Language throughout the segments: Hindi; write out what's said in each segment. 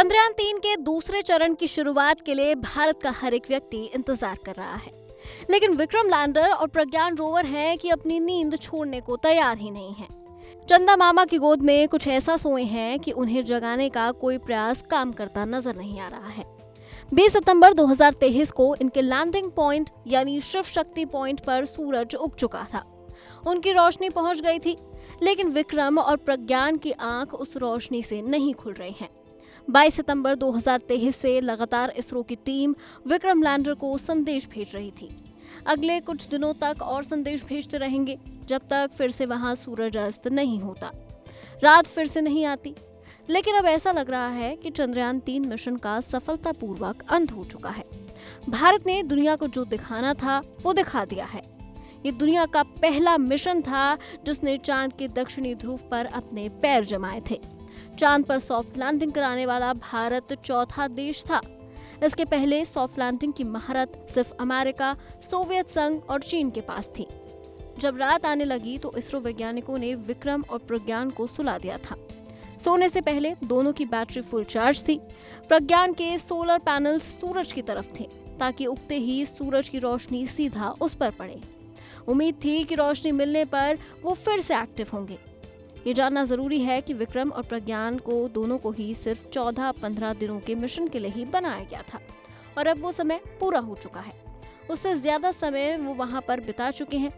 चंद्रयान 3 के दूसरे चरण की शुरुआत के लिए भारत का हर एक व्यक्ति इंतजार कर रहा है, लेकिन विक्रम लैंडर और प्रज्ञान रोवर हैं कि अपनी नींद छोड़ने को तैयार ही नहीं है। चंदा मामा की गोद में कुछ ऐसा सोए हैं कि उन्हें जगाने का कोई प्रयास काम करता नजर नहीं आ रहा है। 20 सितंबर 2023 को इनके लैंडिंग पॉइंट यानी शिव शक्ति पॉइंट पर सूरज उग चुका था। उनकी रोशनी पहुंच गई थी, लेकिन विक्रम और प्रज्ञान की आंख उस रोशनी से नहीं खुल रही हैं। 22 सितंबर 2023 से लगातार इसरो की टीम विक्रम लैंडर को संदेश भेज रही थी। अगले कुछ दिनों तक और संदेश भेजते रहेंगे, जब तक फिर से वहां सूरज अस्त नहीं होता, रात फिर से नहीं आती। लेकिन अब ऐसा लग रहा है कि चंद्रयान 3 मिशन का सफलतापूर्वक अंत हो चुका है। भारत ने दुनिया को जो दिखाना था वो दिखा दिया है। ये दुनिया का पहला मिशन था जिसने चांद के दक्षिणी ध्रुव पर अपने पैर जमाए थे। चांद पर सॉफ्ट लैंडिंग कराने वाला भारत चौथा देश था। इसके पहले सॉफ्ट लैंडिंग की महारत सिर्फ अमेरिका, सोवियत संघ और चीन के पास थी। जब रात आने लगी तो इसरो वैज्ञानिकों ने विक्रम और प्रज्ञान को सुला दिया था। सोने से पहले दोनों की बैटरी फुल चार्ज थी। प्रज्ञान के सोलर पैनल्स सूरज की तरफ थे, ताकि उगते ही सूरज की रोशनी सीधा उस पर पड़े। उम्मीद थी कि रोशनी मिलने पर वो फिर से एक्टिव होंगे। ये जानना जरूरी है कि विक्रम और प्रज्ञान को दोनों को ही सिर्फ 14-15 दिनों के मिशन के लिए ही बनाया गया था, और अब वो समय पूरा हो चुका है। उससे ज्यादा समय वो वहां पर बिता चुके हैं,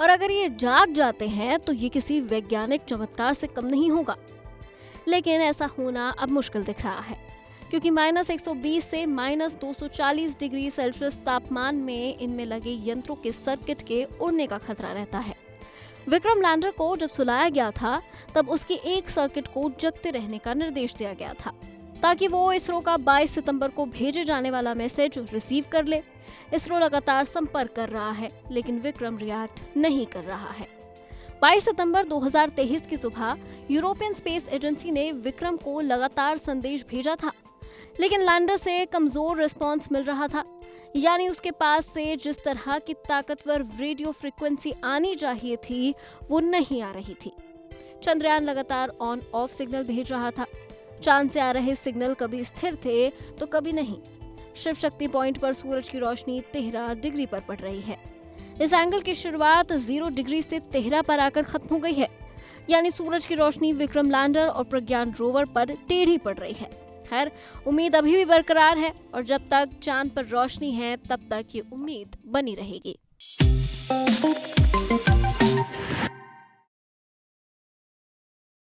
और अगर ये जाग जाते हैं तो ये किसी वैज्ञानिक चमत्कार से कम नहीं होगा। लेकिन ऐसा होना अब मुश्किल दिख रहा है, क्योंकि -120 से -240 डिग्री सेल्सियस तापमान में इनमें लगे यंत्रों के सर्किट के उड़ने का खतरा रहता है। विक्रम लैंडर को जब सुलाया गया था तब उसकी एक सर्किट को जगते रहने का निर्देश दिया गया था, ताकि वो इसरो का 22 सितंबर को भेजे जाने वाला मैसेज रिसीव कर ले। इसरो लगातार संपर्क कर रहा है, लेकिन विक्रम रिएक्ट नहीं कर रहा है। 22 सितंबर 2023 की सुबह यूरोपियन स्पेस एजेंसी ने विक्रम को लगातार संदेश भेजा था, लेकिन लैंडर से कमजोर रिस्पांस मिल रहा था। यानी उसके पास से जिस तरह की ताकतवर रेडियो फ्रीक्वेंसी आनी चाहिए थी वो नहीं आ रही थी। चंद्रयान लगातार ऑन ऑफ सिग्नल भेज रहा था। चांद से आ रहे सिग्नल कभी स्थिर थे तो कभी नहीं। शिव शक्ति पॉइंट पर सूरज की रोशनी 13 डिग्री पर पड़ रही है। इस एंगल की शुरुआत 0 डिग्री से 13 पर आकर खत्म हो गई है। यानी सूरज की रोशनी विक्रम लैंडर और प्रज्ञान रोवर पर टेढ़ी पड़ रही है। खैर, उम्मीद अभी भी बरकरार है, और जब तक चांद पर रोशनी है तब तक ये उम्मीद बनी रहेगी।